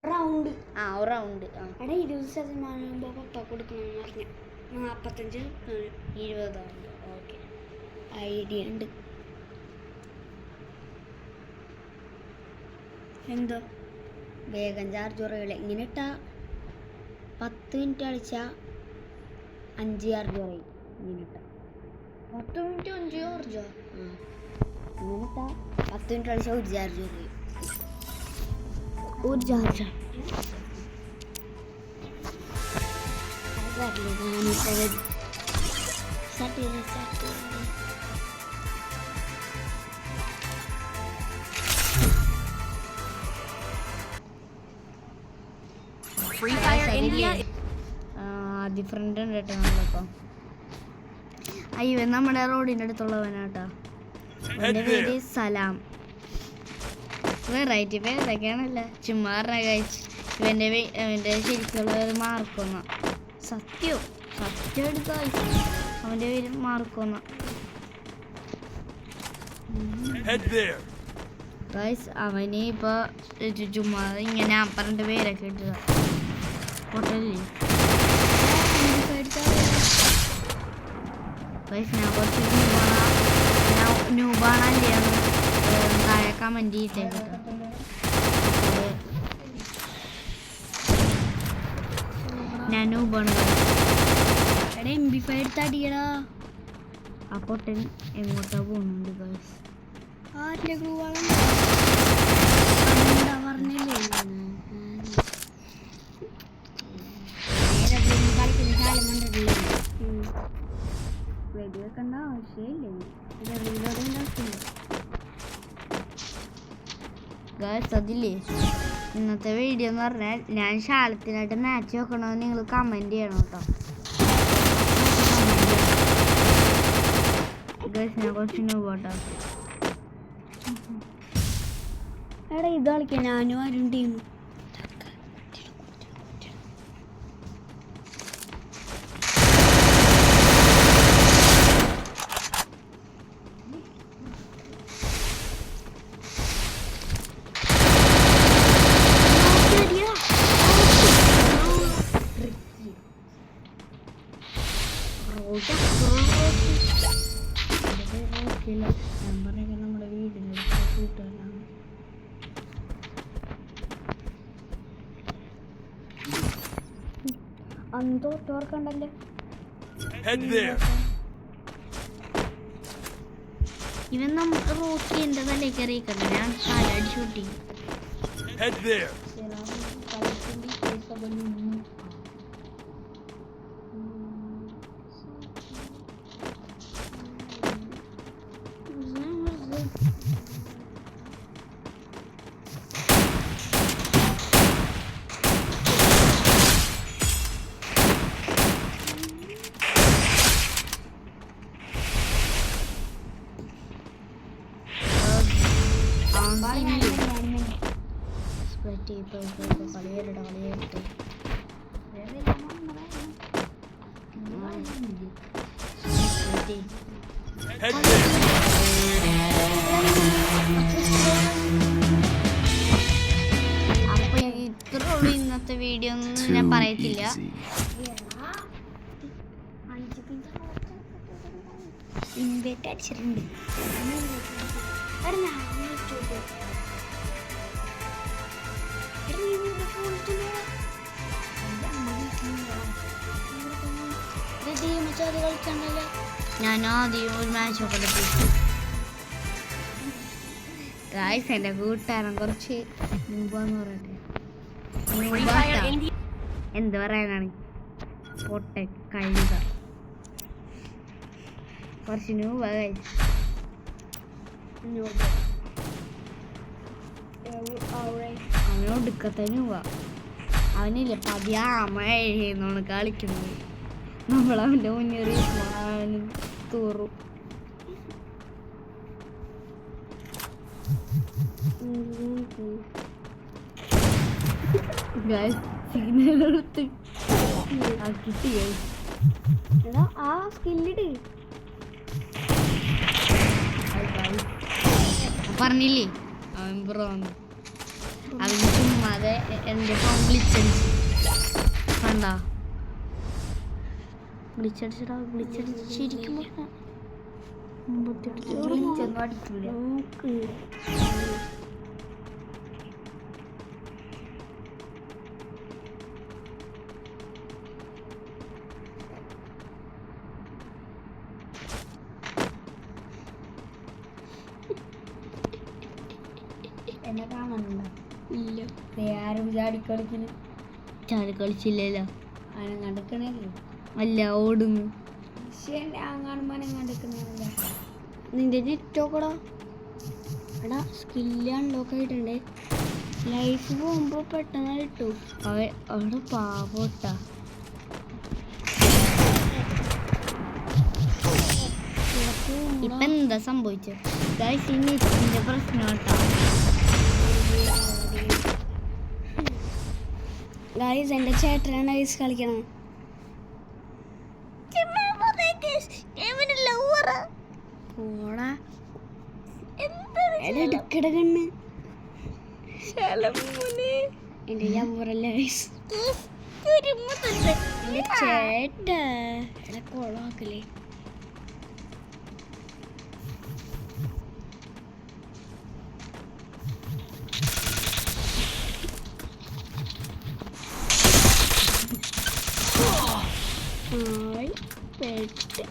Round round അവിടെ 20% പപ്പ കൊടുക്കണമെന്ന് പറഞ്ഞു. 45 20. ഓക്കെ, ഐഡിയ ഉണ്ട്. എന്തോ വേഗം ചാർജ് കുറയില്ല. ഇങ്ങനെ ഇട്ടാ 10 മിനിറ്റ് കളിച്ചാൽ 5 ചാർജ് കുറയും. ഇങ്ങനെ ഇട്ടാ 10 മിനിറ്റ് 5 ചാർജോ? ഇങ്ങനെ ഇട്ടാ 10 മിനിറ്റ് കളിച്ചാൽ 1 ചാർജ് കുറയും. 1 charge free fire India different ഉണ്ട് കേട്ടോ. നമ്മളിപ്പം അയ്യോ നമ്മുടെ റോഡിൻ്റെ അടുത്തുള്ളവനാട്ടോ. എൻ്റെ പേര് സലാം. വെറൈറ്റി പേരൊക്കെയാണല്ലോ, ചുമ്മാ കഴിച്ച് ഇവൻ്റെ ശരിക്കുള്ള മാർക്കൊന്ന സത്യം എടുക്കുക. അവൻ്റെ പേര് മാർക്കൊന്ന. ഗൈസ് അവന് ഇപ്പോൾ ചുമ്മാ ഇങ്ങനെ പറഞ്ഞിട്ട് പേരൊക്കെ ഇട്ടതാ. പൊട്ടല്ലേ ഗൈസ്, ഞാൻ കുറച്ച് ന്യൂബാണല്ലേ താഴെ കമൻറ്റ് ചെയ്തേക്കിട്ടോ. ഞാൻ ന്യൂബാണ്. MP5 എടുത്തടിയടാ. ആ പൊട്ടൻ എങ്ങോട്ടാ പോകുന്നുണ്ട് ഗൈസ്? ആരുടെ ഗ്ലൂ ആണ് പറഞ്ഞില്ലേ? കളിക്കുന്ന കാലം കണ്ടിട്ടില്ലേ? വെടിവെക്കേണ്ട ആവശ്യമില്ലേ ഗൈസ്. അതില്ലേ ഇന്നത്തെ വീഡിയോ എന്ന് പറഞ്ഞാൽ ഞാൻ ശാലത്തിനായിട്ട് മാച്ച് വെക്കണമെന്ന് നിങ്ങൾ കമൻറ്റ് ചെയ്യണം കേട്ടോ. ഗൈസ് ഞാൻ കുറച്ച് പോട്ടോ. എടാ ഇത് കളിക്കാൻ ഞാനും ആരും ടീം. നമ്പറൊക്കെ നമ്മുടെ വീടിന് കൂട്ടുകാരാണ്. അന്തോ തോർക്കണ്ടല്ലേ. ഇവൻ നമുക്ക് റോക്കി എൻ്റെ തലയിൽ കയറിയിക്കണ്ട. ഞാൻ കാലടി ഷൂട്ടി. അപ്പൊ ഇത്രയുള്ളൂ ഇന്നത്തെ വീഡിയോ ഒന്നും ഞാൻ പറയത്തില്ല. ഇൻവൈറ്റ് അടിച്ചിട്ടുണ്ട്. ഞാൻ ആദ്യം ഒരു മാച്ച് ഒക്കെ എടുത്തു. ഗായ്സ് എൻ്റെ കൂട്ടുകാരൻ കുറച്ച് ന്യൂബാന്ന് പറയട്ടെ. എന്ത് പറയാനാണ് പൊട്ടെ കഴിയുക കുറച്ച് ന്യൂബ ഗായ്സ്. അവനോടുക്കത്തെ ന്യൂബ. അവനില്ലേ പതിയാമയെന്നാണ് കളിക്കുന്നത്. നമ്മളവൻ്റെ മുന്നേറി തൂറും. സിഗ്നൽ എടുത്ത് കിട്ടി ആ സ്കില്ലിട്. പറഞ്ഞില്ലേ അവൻ ബ്രോ അവന് ചുമ്മാതെ എൻ്റെ ഫോൺ ഗ്ലിച്ചടിച്ച് കണ്ട ഗ്ലിച്ചടിച്ചിടാ ഗ്ലിച്ചടിച്ചിരിക്കുമ്പോൾ ഗ്ലിച്ചൊന്നും അടിക്കൂല. എന്നെ കാണുന്നുണ്ടോ? ഇല്ല. ആരും ചാടിക്കളിക്കുന്നു. ചാടിക്കളിച്ചില്ലല്ലോ. ആരും കണ്ടിക്കണല്ലോ. അല്ല ഓടുന്നു. പക്ഷേ ഞാൻ കാണുമ്പോൾ കണ്ടിക്കുന്നല്ല. നിന്റെ നെറ്റോക്കടാ എടാ സ്കില്ല് അൺലോക്ക് ആയിട്ടുണ്ട്. ലൈഫ് പോകുമ്പോൾ പെട്ടെന്ന് കിട്ടും. അവിടെ പാവോട്ട. ഇപ്പൊ എന്താ സംഭവിച്ചത്? നെറ്റിന്റെ പ്രശ്നം കേട്ടോ. ഗൈസ് എൻ്റെ ചേട്ടനാണ് ഗൈസ് കളിക്കണം. പോടാ എടുക്കട കണ്ണ് എൻ്റെ ലവറല്ല ഗൈസ്. എൻ്റെ ചേട്ട എടാ കൊളാക്കല്ലേ. പെട്ട്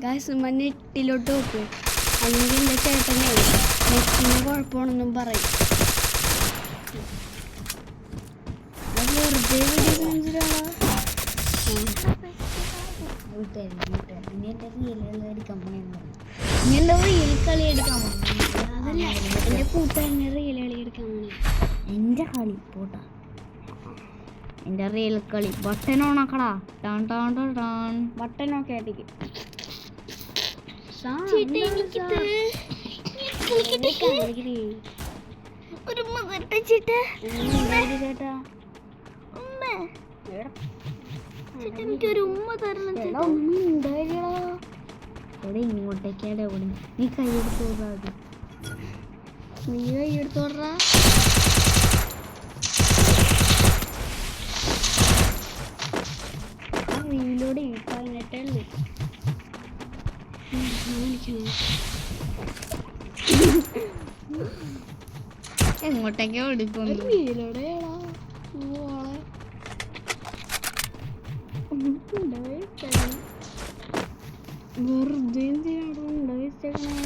ഗായ്സ് നെറ്റിലോട്ട് നോക്ക്. അല്ലെങ്കിൽ എൻ്റെ ചേട്ടനെ നെറ്റിന് കുഴപ്പമാണെന്നും പറയും. വെറുതെ അതല്ല എൻ്റെ കൂട്ടുകാരനെ റിയൽ കളി എടുക്കാൻ പോണേ. എൻ്റെ കളി പോട്ടാ. എൻ്റെ റിയൽ കളി ബട്ടൺ ഓണാക്കടാ. ടാൻ ടാൻ ടാൻ ടാൻ. ബട്ടൺ ഒക്കെ ആയിട്ടേക്ക് ചേട്ടാ എനിക്കൊരു ഉമ്മ തരണം. എവിടെ ഇങ്ങോട്ടേക്കാടെ ഓടി. നീ കൈയെടുത്തോടാ. നീ കൈയെടുത്തോടാ. റീലോട് 18 ഉള്ളു. എങ്ങോട്ടേക്കാ ഓടിപ്പോന്നു? റീലോടെയാടാ. വെറുതെ എന്തിനാണോ ഉണ്ടായിച്ചേക്കണേ?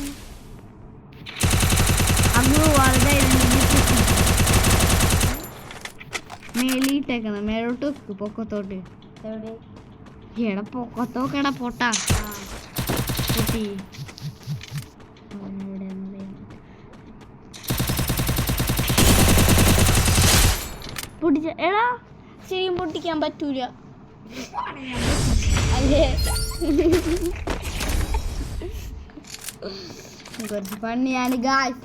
അങ്ങ് വളരെ മേലിട്ടേക്കണം. മേലോട്ട് വെക്ക് പൊക്കത്തോട്ട്. എടാ പൊക്കത്തോക്കെടാ പൊട്ടാ കുട്ടി. പൊട്ടിച്ച എടാ ശരിയും പൊട്ടിക്കാൻ പറ്റൂല. അല്ലേ കുറച്ച് പണിയാണ് ഗായ്സ്.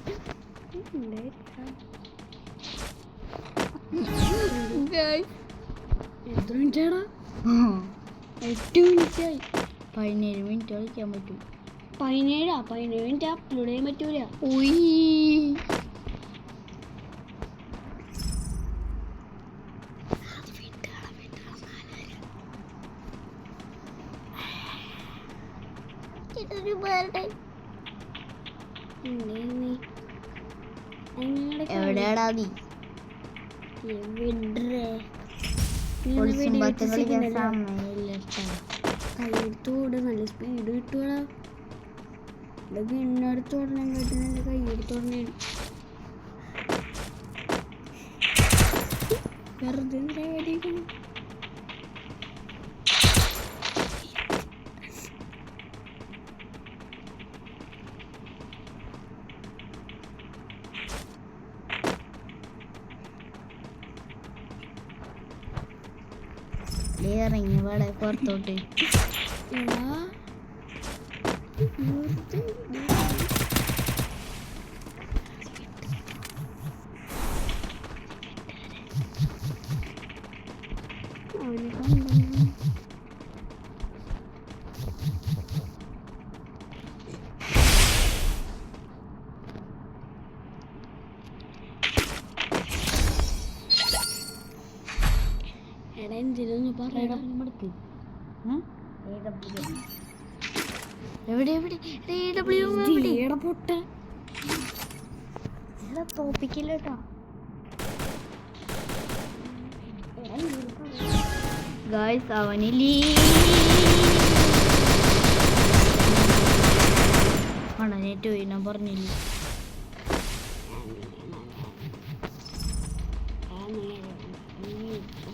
എത്ര മിനിറ്റാടാ? 8 മിനിറ്റായി. 17 മിനിറ്റ് കളിക്കാൻ പറ്റും. 17 മിനിറ്റ് അപ്ലോഡ് ചെയ്യാൻ പറ്റൂല. എവിടെയാടാ നീ? കൈയെടുത്തോട് നല്ല സ്പീഡ് കിട്ടുവാടാ. ഗണ്ണടുത്തോടണം കേട്ടു എൻ്റെ കൈയെടുത്തോടണേ. വെറുതെ എന്തിനാ ഇറങ്ങി ഇവിടെ പുറത്തോട്ട്. അവനെ കണ്ടു. എടാ എന്തിനൊന്ന് പറയടാ. എവിടെ എവിടെ എടാ പൊട്ട തോപ്പിക്കില്ല കേട്ടോ. ഗായ്സ് അവനിലീ നെറ്റ് പോയി, ഞാൻ പറഞ്ഞില്ലേ.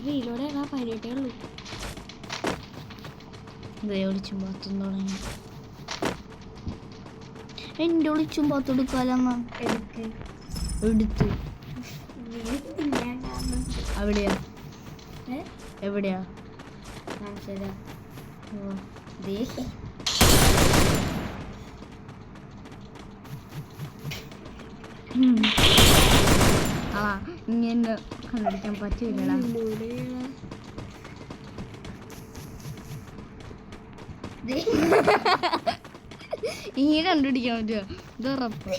വീലോടെ 18 ഉള്ളൂ. ഒളിച്ചും പാത്തും തുടങ്ങി. എൻ്റെ ഒളിച്ചും പാത്തെടുക്കാലമ്മ എടുത്ത്. അവിടെയാ എവിടെയാ കാണിച്ചതാ. ആ ഇങ്ങനെ കണ്ടുപിടിക്കാൻ പറ്റില്ലടാ. ഈ കണ്ടുപിടിക്കാൻ പറ്റുമോ? ഇതുറപ്പ്.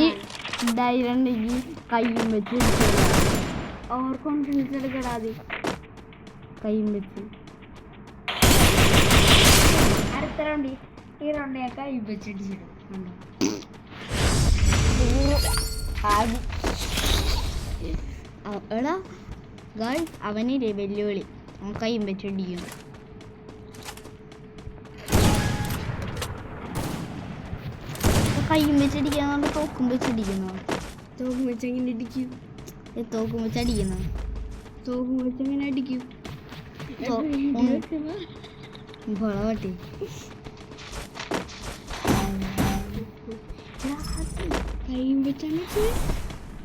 ഈ ഡൈരണ്ടെങ്കിൽ കയ്യും വെച്ച് ഓവർ കോൺഫിഡൻസ് എടുക്കടാതെ. കയ്യും വെച്ച് അടുത്ത റൗണ്ട് ഈ റൗണ്ട് ഞാൻ കൈ വെച്ചിട്ട് എടാ ഗായ്സ് അവനില്ലേ വെല്ലുവിളി, അവൻ കയ്യും വെച്ചടിക്കും. കയ്യും വെച്ചടിക്കാന്നുണ്ട് തോക്കും വെച്ചടിക്കുന്നു. തോക്കും വെച്ച് എങ്ങനെ അടിക്കും? തോക്കും വെച്ചടിക്കുന്നു. തോക്കും വെച്ച് എങ്ങനെ അടിക്കും? പൊളവട്ടി കൈയും വെച്ചാണ്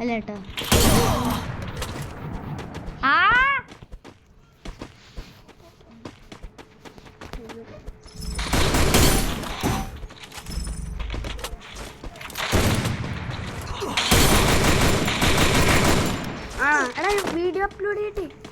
അല്ല കേട്ടോ. എടാ വീഡിയോ അപ്ലോഡ് ചെയ്തിട്ട്